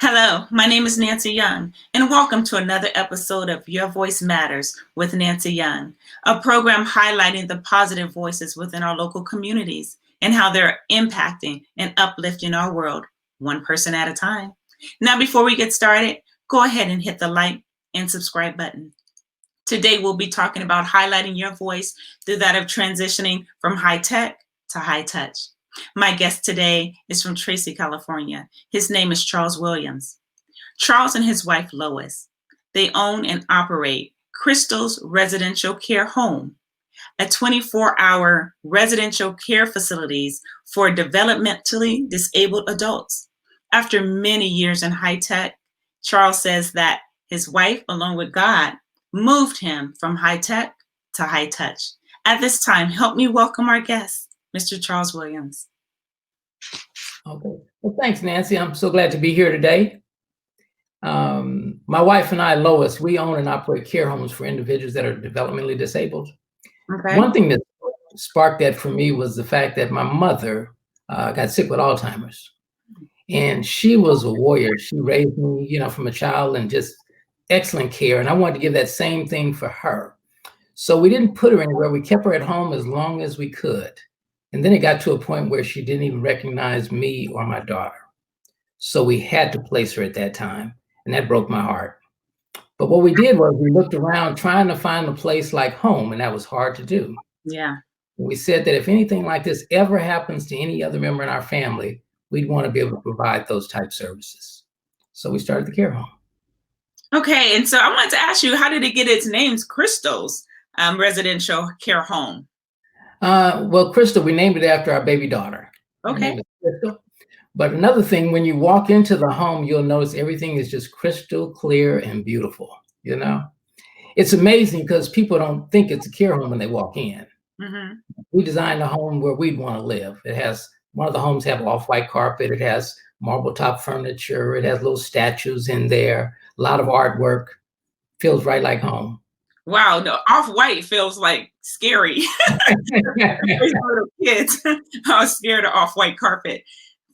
Hello, my name is Nancy Young, and welcome to another episode of Your Voice Matters with Nancy Young, a program highlighting the positive voices within our local communities and how they're impacting and uplifting our world, one person at a time. Now, before we get started, go ahead and hit the like and subscribe button. Today, we'll be talking about highlighting your voice through that of transitioning from high tech to high touch. My guest today is from Tracy, California. His name is Charles Williams. Charles and his wife, Lois, they own and operate Crystal's Residential Care Home, a 24-hour residential care facilities for developmentally disabled adults. After many years in high tech, Charles says that his wife, along with God, moved him from high tech to high touch. At this time, help me welcome our guest, Mr. Charles Williams. Okay. Well, thanks, Nancy. I'm so glad to be here today. My wife and I, Lois, we own and operate care homes for individuals that are developmentally disabled. Okay. One thing that sparked that for me was the fact that my mother got sick with Alzheimer's, and she was a warrior. She raised me, from a child and just excellent care. And I wanted to give that same thing for her. So we didn't put her anywhere. We kept her at home as long as we could. And then it got to a point where she didn't even recognize me or my daughter. So we had to place her at that time. And that broke my heart. But what we did was we looked around trying to find a place like home, and that was hard to do. Yeah. We said that if anything like this ever happens to any other member in our family, we'd want to be able to provide those type services. So we started the care home. Okay. And so I wanted to ask you, how did it get its name, Crystal's Residential Care Home? Well, Crystal, we named it after our baby daughter. Her Okay. name is Crystal. But another thing, when you walk into the home, you'll notice everything is just crystal clear and beautiful. It's amazing because people don't think it's a care home when they walk in. Mm-hmm. We designed a home where we'd want to live. One of the homes have off-white carpet. It has marble top furniture. It has little statues in there, a lot of artwork. Feels right like home. Wow, the off-white feels like scary. Little kids are scared of off-white carpet.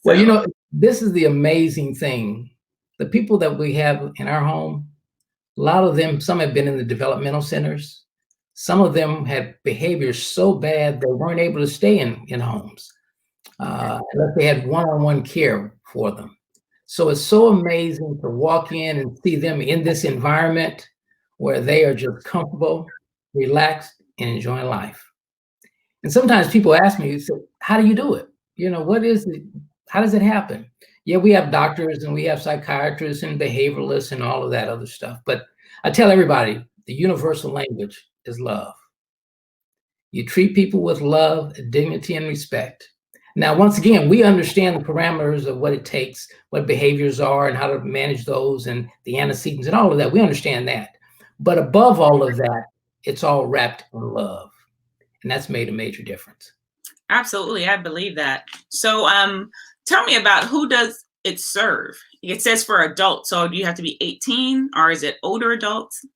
So. Well, this is the amazing thing. The people that we have in our home, a lot of them, some have been in the developmental centers. Some of them had behaviors so bad they weren't able to stay in homes unless they had one-on-one care for them. So it's so amazing to walk in and see them in this environment where they are just comfortable, relaxed, and enjoying life. And sometimes people ask me, how do you do it? What is it? How does it happen? Yeah, we have doctors and we have psychiatrists and behavioralists and all of that other stuff. But I tell everybody, the universal language is love. You treat people with love, dignity, and respect. Now, once again, we understand the parameters of what it takes, what behaviors are and how to manage those and the antecedents and all of that. We understand that. But above all of that, it's all wrapped in love. And that's made a major difference. Absolutely. I believe that. So tell me about who does it serve? It says for adults. So do you have to be 18 or is it older adults?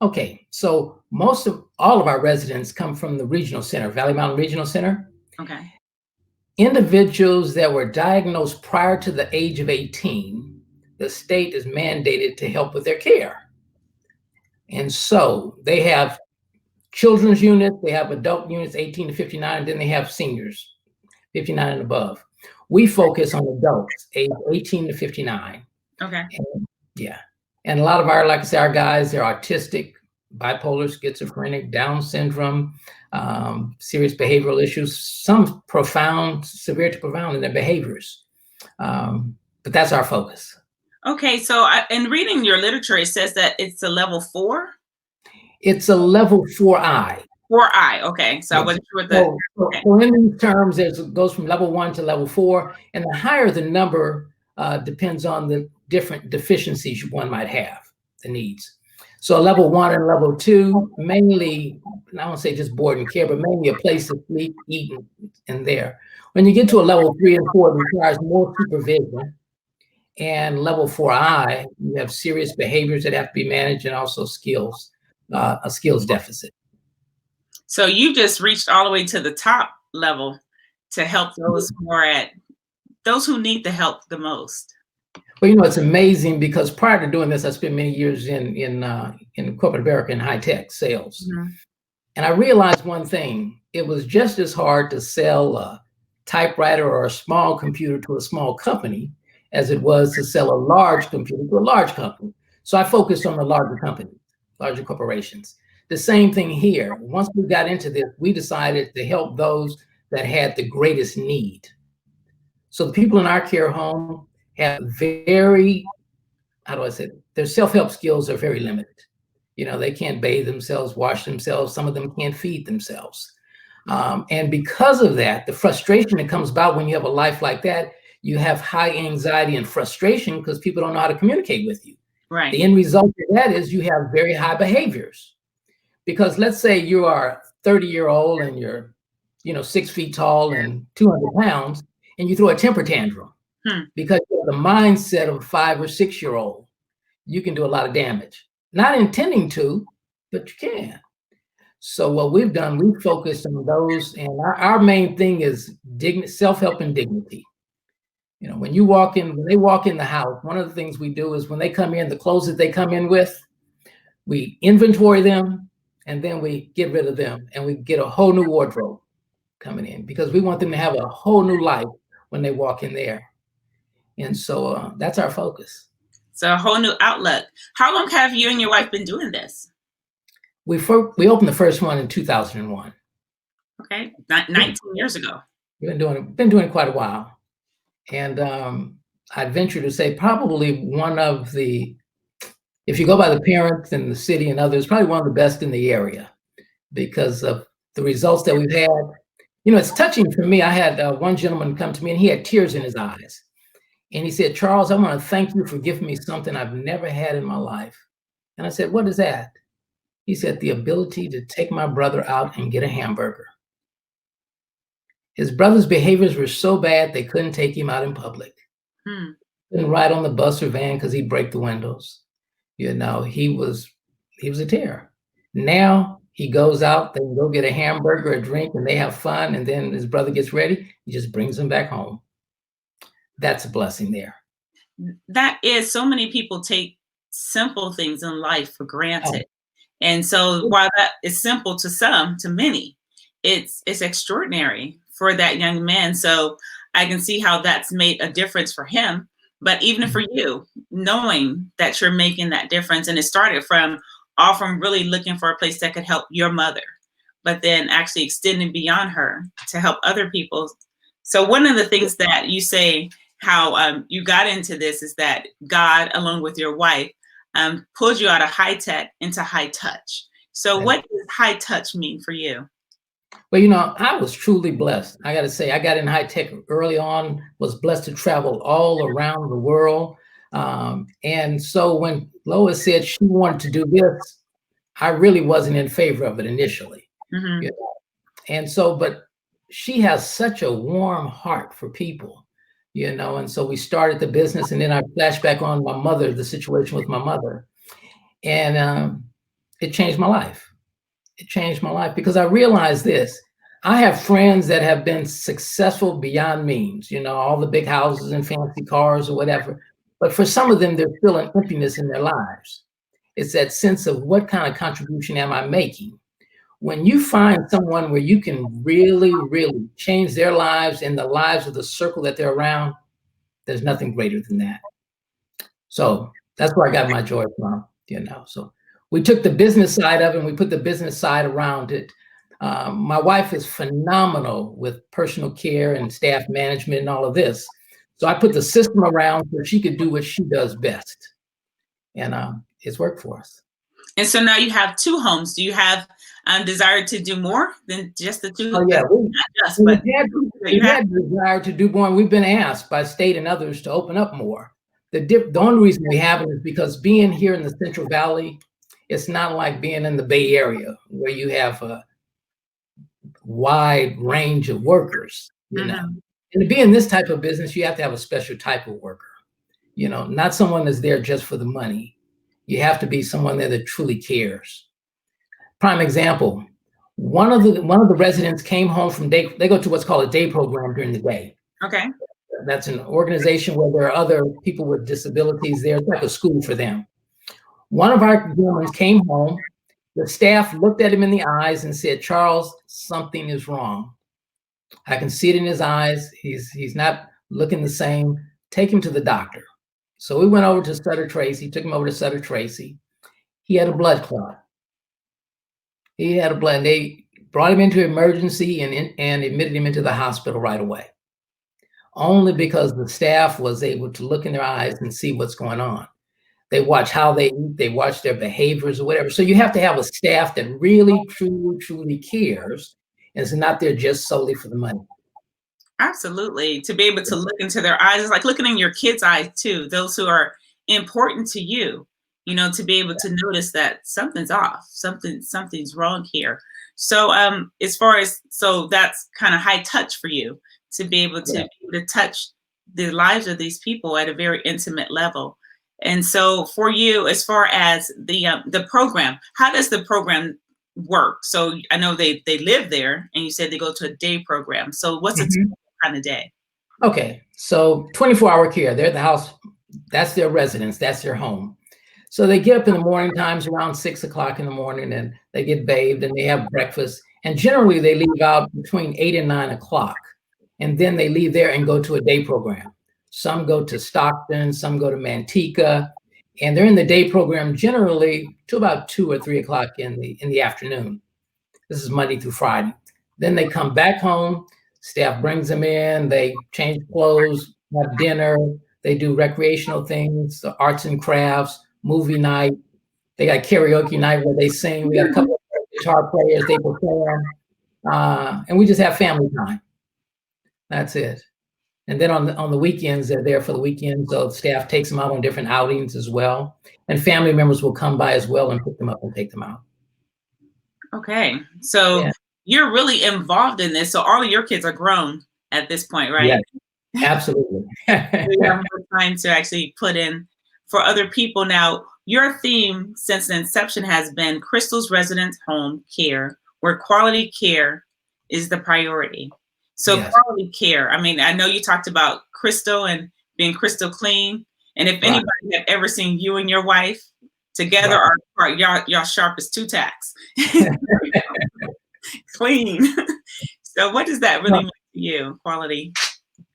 Okay. So all of our residents come from the regional center, Valley Mountain Regional Center. Okay. Individuals that were diagnosed prior to the age of 18, the state is mandated to help with their care. And so they have children's units, they have adult units, 18 to 59, and then they have seniors, 59 and above. We focus on adults, age 18 to 59. Okay. And a lot of our, like I say, our guys, they're autistic, bipolar, schizophrenic, Down syndrome, serious behavioral issues, some profound, severe to profound in their behaviors. But that's our focus. Okay, so in reading your literature, it says that it's a level 4? It's a level 4I. 4I, okay. So I wasn't sure what So in these terms, it goes from level 1 to level 4, and the higher the number depends on the different deficiencies one might have, the needs. So level 1 and level 2, mainly, I won't say just board and care, but mainly a place to sleep, eat, and there. When you get to a level 3 and 4, it requires more supervision. And level 4I, you have serious behaviors that have to be managed and also skills, a skills deficit. So you just reached all the way to the top level to help those who need the help the most. Well, it's amazing because prior to doing this, I spent many years in corporate America in high tech sales. Mhm. And I realized one thing, it was just as hard to sell a typewriter or a small computer to a small company as it was to sell a large computer to a large company. So I focused on the larger companies, larger corporations. The same thing here. Once we got into this, we decided to help those that had the greatest need. So the people in our care home have very, how do I say it? Their self-help skills are very limited. They can't bathe themselves, wash themselves. Some of them can't feed themselves. And because of that, the frustration that comes about when you have a life like that, you have high anxiety and frustration because people don't know how to communicate with you. Right. The end result of that is you have very high behaviors. Because let's say you are a 30-year-old and you're, 6 feet tall and 200 pounds, and you throw a temper tantrum because you have the mindset of a 5 or 6-year-old. You can do a lot of damage. Not intending to, but you can. So what we've done, we've focused on those, and our main thing is self-help and dignity. When they walk in the house, one of the things we do is when they come in, the clothes that they come in with, we inventory them, and then we get rid of them, and we get a whole new wardrobe coming in because we want them to have a whole new life when they walk in there. And so that's our focus. So a whole new outlook. How long have you and your wife been doing this? We opened the first one in 2001. Okay, 19 years ago. We've been doing it quite a while. And I'd venture to say probably one of the, if you go by the parents in the city and others, probably one of the best in the area because of the results that we've had. It's touching for me. I had one gentleman come to me and he had tears in his eyes. And he said, "Charles, I want to thank you for giving me something I've never had in my life." And I said, "What is that?" He said, "The ability to take my brother out and get a hamburger." His brother's behaviors were so bad, they couldn't take him out in public. Couldn't ride on the bus or van because he'd break the windows. He was a terror. Now he goes out, they can go get a hamburger, a drink, and they have fun. And then his brother gets ready, he just brings him back home. That's a blessing there. That is, so many people take simple things in life for granted. And so while that is simple to some, to many, it's extraordinary for that young man. So I can see how that's made a difference for him. But even for you, knowing that you're making that difference, and it started from really looking for a place that could help your mother, but then actually extending beyond her to help other people. So one of the things that you say, how you got into this, is that God, along with your wife, pulled you out of high tech into high touch. So what does high touch mean for you? Well, I was truly blessed. I got to say, I got in high tech early on, was blessed to travel all around the world. And so when Lois said she wanted to do this, I really wasn't in favor of it initially. And so, but she has such a warm heart for people, and so we started the business, and then I flashed back on my mother, the situation with my mother, and it changed my life. It changed my life because I realized this. I have friends that have been successful beyond means, all the big houses and fancy cars or whatever. But for some of them, there's still an emptiness in their lives. It's that sense of what kind of contribution am I making? When you find someone where you can really, really change their lives and the lives of the circle that they're around, there's nothing greater than that. So that's where I got my joy from, So we took the business side of it and we put the business side around it. My wife is phenomenal with personal care and staff management and all of this. So I put the system around so she could do what she does best. And it's worked for us. And so now you have 2 homes. Do you have desire to do more than just the 2? Oh, yeah. We had desire to do more. And we've been asked by state and others to open up more. The only reason we haven't is because being here in the Central Valley, it's not like being in the Bay Area where you have a wide range of workers, And to be in this type of business, you have to have a special type of worker, not someone that's there just for the money. You have to be someone there that truly cares. Prime example, one of the residents came home from they go to what's called a day program during the day. Okay. That's an organization where there are other people with disabilities there. It's like a school for them. One of our gentlemen came home. The staff looked at him in the eyes and said, "Charles, something is wrong. I can see it in his eyes. He's not looking the same. Take him to the doctor." So we went over to Sutter Tracy, took him over to Sutter Tracy. He had a blood clot. They brought him into emergency and admitted him into the hospital right away. Only because the staff was able to look in their eyes and see what's going on. They watch how they eat, they watch their behaviors or whatever. So you have to have a staff that really, truly, truly cares and is not there just solely for the money. Absolutely. To be able to look into their eyes, it's like looking in your kids' eyes too, those who are important to you, to be able to notice that something's off, something's wrong here. So so that's kind of high touch for you to be able to, touch the lives of these people at a very intimate level. And so for you, as far as the program, how does the program work? So I know they live there, and you said they go to a day program. So what's a kind of day? Okay, so 24-hour care. They're at the house. That's their residence. That's their home. So they get up in the morning times around 6 o'clock in the morning, and they get bathed and they have breakfast. And generally they leave out between 8 and 9 o'clock. And then they leave there and go to a day program. Some go to Stockton, some go to Manteca, and they're in the day program generally to about 2 or 3 o'clock in the afternoon. This is Monday through Friday. Then they come back home. Staff brings them in. They change clothes, have dinner. They do recreational things, arts and crafts, movie night. They got karaoke night where they sing. We got a couple of guitar players. They perform, and we just have family time. That's it. And then on the weekends, they're there for the weekend. So the staff takes them out on different outings as well. And family members will come by as well and pick them up and take them out. Okay. So you're really involved in this. So all of your kids are grown at this point, right? Yeah, absolutely. You have more time to actually put in for other people. Now, your theme since the inception has been Crystal's Resident Home Care, where quality care is the priority. So quality care, I mean, I know you talked about Crystal and being crystal clean. And if anybody had ever seen you and your wife together, or y'all sharp as two tacks. Clean. So what does that really mean to you, quality?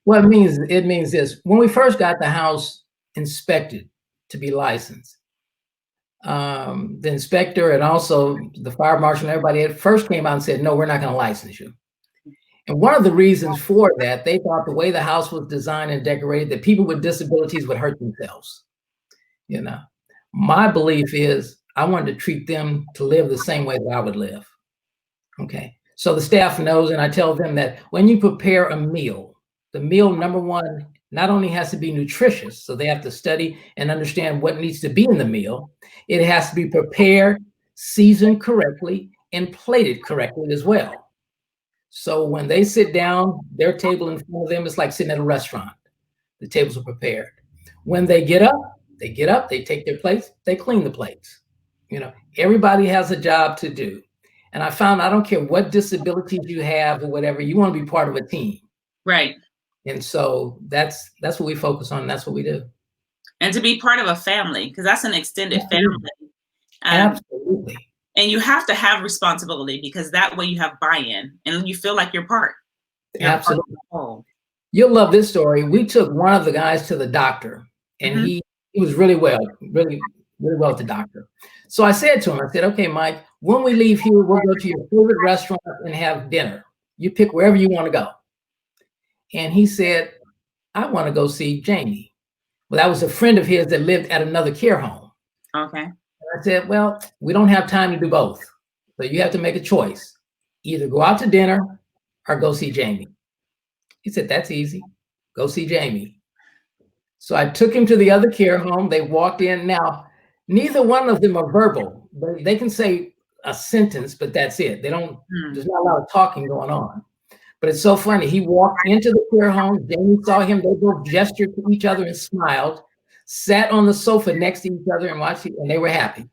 Well, it means this. When we first got the house inspected to be licensed, the inspector and also the fire marshal and everybody at first came out and said, "No, we're not going to license you." And one of the reasons for that, they thought the way the house was designed and decorated, that people with disabilities would hurt themselves. My belief is I wanted to treat them to live the same way that I would live. Okay. So the staff knows, and I tell them that when you prepare a meal, the meal, number one, not only has to be nutritious, so they have to study and understand what needs to be in the meal, it has to be prepared, seasoned correctly, and plated correctly as well. So when they sit down, their table in front of them is like sitting at a restaurant. The tables are prepared. When they get up, they take their plates, they clean the plates. Everybody has a job to do. And I found I don't care what disabilities you have or whatever, you want to be part of a team. Right. And so that's what we focus on. That's what we do. And to be part of a family, because that's an extended family. Absolutely. And you have to have responsibility, because that way you have buy-in and you feel like you're part. Absolutely. You'll love this story. We took one of the guys to the doctor, and he was really well at the doctor. So I said to him, "Okay, Mike, when we leave here, we'll go to your favorite restaurant and have dinner. You pick wherever you want to go." And he said, "I want to go see Jamie." Well, that was a friend of his that lived at another care home. Okay. I said, "Well, we don't have time to do both. So you have to make a choice. Either go out to dinner or go see Jamie." He said, "That's easy. Go see Jamie." So I took him to the other care home. They walked in. Now, neither one of them are verbal. They can say a sentence, but that's it. There's not a lot of talking going on. But it's so funny. He walked into the care home. Jamie saw him. They both gestured to each other and smiled, sat on the sofa next to each other and watched it, and they were happy.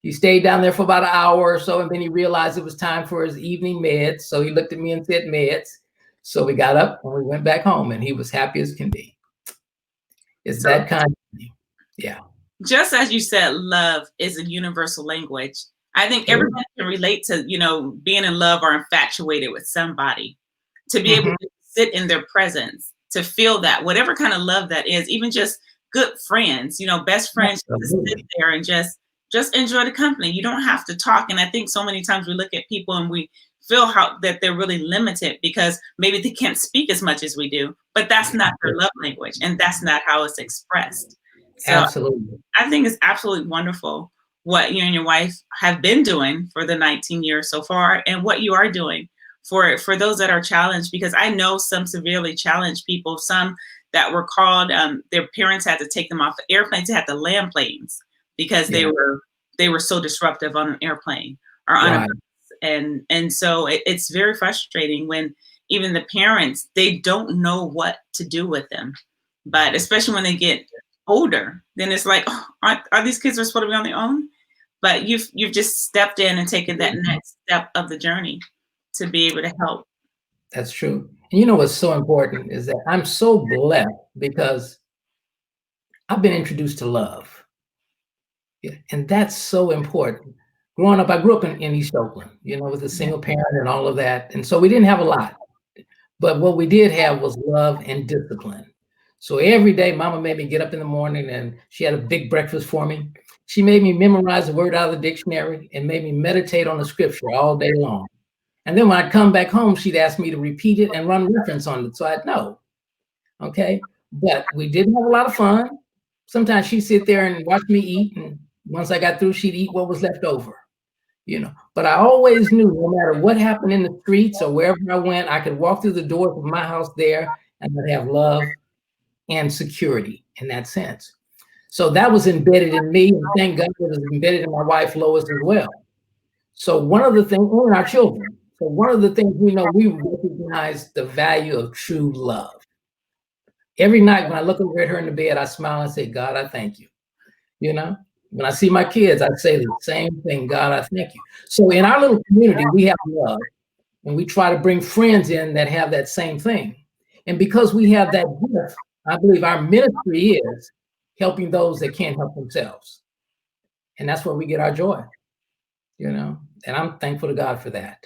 He stayed down there for about an hour or so, and then he realized it was time for his evening meds. So he looked at me and said, "Meds." So we got up and we went back home, and he was happy as can be. It's So that kind of thing. Yeah. just as you said, love is a universal language. I think everybody can relate to, being in love or infatuated with somebody, to be able to sit in their presence, to feel that, whatever kind of love that is, even just good friends, best friends, to sit there and just enjoy the company. You don't have to talk. And I think so many times we look at people and we feel that they're really limited because maybe they can't speak as much as we do, but that's not their love language, and that's not how it's expressed. So Absolutely. I think it's absolutely wonderful what you and your wife have been doing for the 19 years so far, and what you are doing for those that are challenged, because I know some severely challenged people, some that were called, their parents had to take them off the airplanes, they had to land planes because they were so disruptive on an airplane or on a bus. And so it's very frustrating when even the parents, they don't know what to do with them. But especially when they get older, then it's like, oh, are these kids supposed to be on their own? But you've just stepped in and taken that next step of the journey to be able to help. That's true. And you know what's so important is that I'm so blessed because I've been introduced to love. Yeah, and that's so important. Growing up, I grew up in East Oakland, with a single parent and all of that. And so we didn't have a lot. But what we did have was love and discipline. So every day, Mama made me get up in the morning, and she had a big breakfast for me. She made me memorize a word out of the dictionary and made me meditate on the scripture all day long. And then when I'd come back home, she'd ask me to repeat it and run reference on it so I'd know. Okay. But we didn't have a lot of fun. Sometimes she'd sit there and watch me eat. And once I got through, she'd eat what was left over. But I always knew no matter what happened in the streets or wherever I went, I could walk through the doors of my house there and I'd have love and security in that sense. So that was embedded in me, and thank God it was embedded in my wife, Lois, as well. So one of the things, and our children, so one of the things we recognize the value of true love. Every night when I look over at her in the bed, I smile and say, God, I thank you. When I see my kids, I say the same thing, God, I thank you. So in our little community, we have love, and we try to bring friends in that have that same thing. And because we have that gift, I believe our ministry is helping those that can't help themselves. And that's where we get our joy, and I'm thankful to God for that.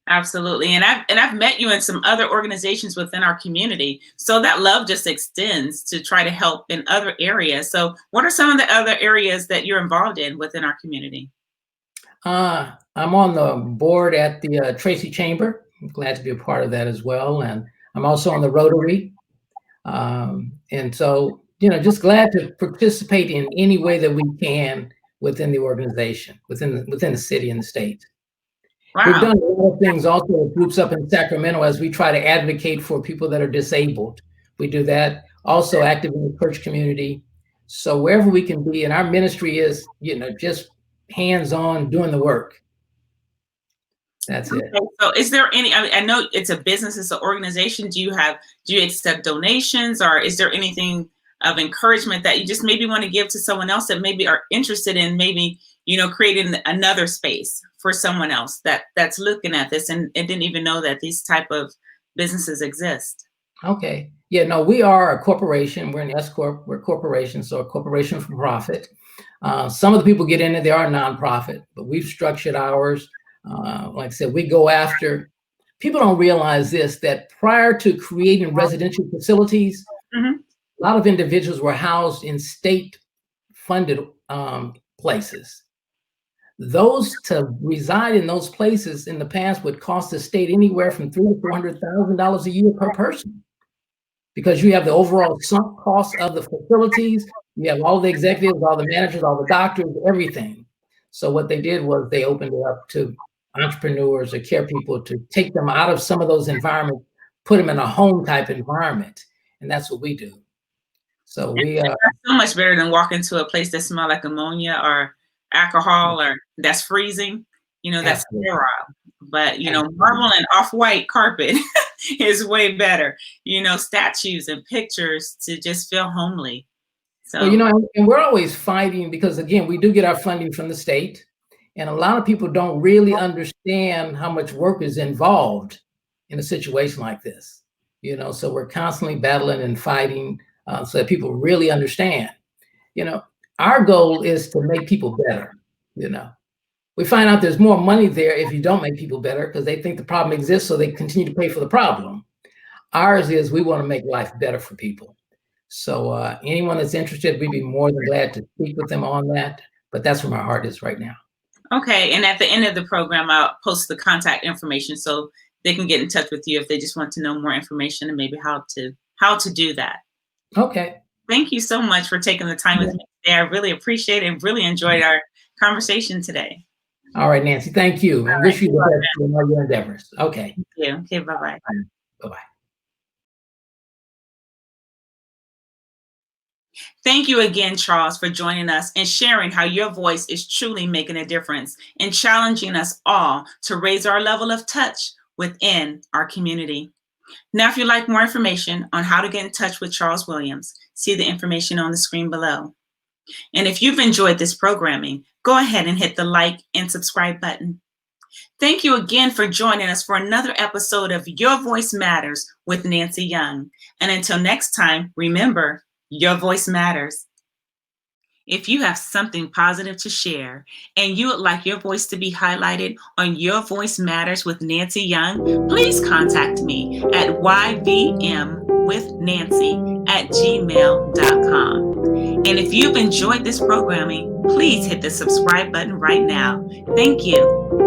Absolutely. And I've met you in some other organizations within our community. So that love just extends to try to help in other areas. So what are some of the other areas that you're involved in within our community? I'm on the board at the Tracy Chamber. I'm glad to be a part of that as well. And I'm also on the Rotary. And so, just glad to participate in any way that we can within the organization, within the city and the state. Wow. We've done a lot of things also with groups up in Sacramento as we try to advocate for people that are disabled. We do that. Also active in the church community. So wherever we can be, and our ministry is, just hands-on doing the work. That's it. So is there any, I know it's a business, it's an organization. Do you accept donations, or is there anything of encouragement that you just maybe want to give to someone else that maybe are interested in maybe, creating another space for someone else that's looking at this and didn't even know that these type of businesses exist? Okay. Yeah, no, we are a corporation. We're an S Corp. We're a corporation, so a corporation for profit. Some of the people get in it, they are nonprofit, but we've structured ours. Like I said, we go after, people don't realize this, that prior to creating residential facilities, a lot of individuals were housed in state-funded places. Those to reside in those places in the past would cost the state anywhere from $300,000 to $400,000 a year per person, because you have the overall sunk cost of the facilities, you have all the executives, all the managers, all the doctors, everything. So what they did was they opened it up to entrepreneurs or care people to take them out of some of those environments, put them in a home type environment, and that's what we do. So we are so much better than walking to a place that smells like ammonia or alcohol or that's freezing, that's sterile. But marble and off-white carpet is way better. Statues and pictures to just feel homely. So and we're always fighting, because again, we do get our funding from the state, and a lot of people don't really understand how much work is involved in a situation like this. So we're constantly battling and fighting so that people really understand. Our goal is to make people better. We find out there's more money there if you don't make people better because they think the problem exists, so they continue to pay for the problem. Ours is we want to make life better for people. So anyone that's interested, we'd be more than glad to speak with them on that. But that's where my heart is right now. Okay. And at the end of the program, I'll post the contact information so they can get in touch with you if they just want to know more information and maybe how to do that. Okay. Thank you so much for taking the time with me today. I really appreciate it and really enjoyed our conversation today. All right, Nancy. Thank you. And wish you the best in all your endeavors. Okay. Thank you. Okay. Bye-bye. Bye-bye. Thank you again, Charles, for joining us and sharing how your voice is truly making a difference and challenging us all to raise our level of touch within our community. Now, if you'd like more information on how to get in touch with Charles Williams, see the information on the screen below. And if you've enjoyed this programming, go ahead and hit the like and subscribe button. Thank you again for joining us for another episode of Your Voice Matters with Nancy Young. And until next time, remember, your voice matters. If you have something positive to share and you would like your voice to be highlighted on Your Voice Matters with Nancy Young, please contact me at YVMwithNancy@gmail.com. And if you've enjoyed this programming, please hit the subscribe button right now. Thank you.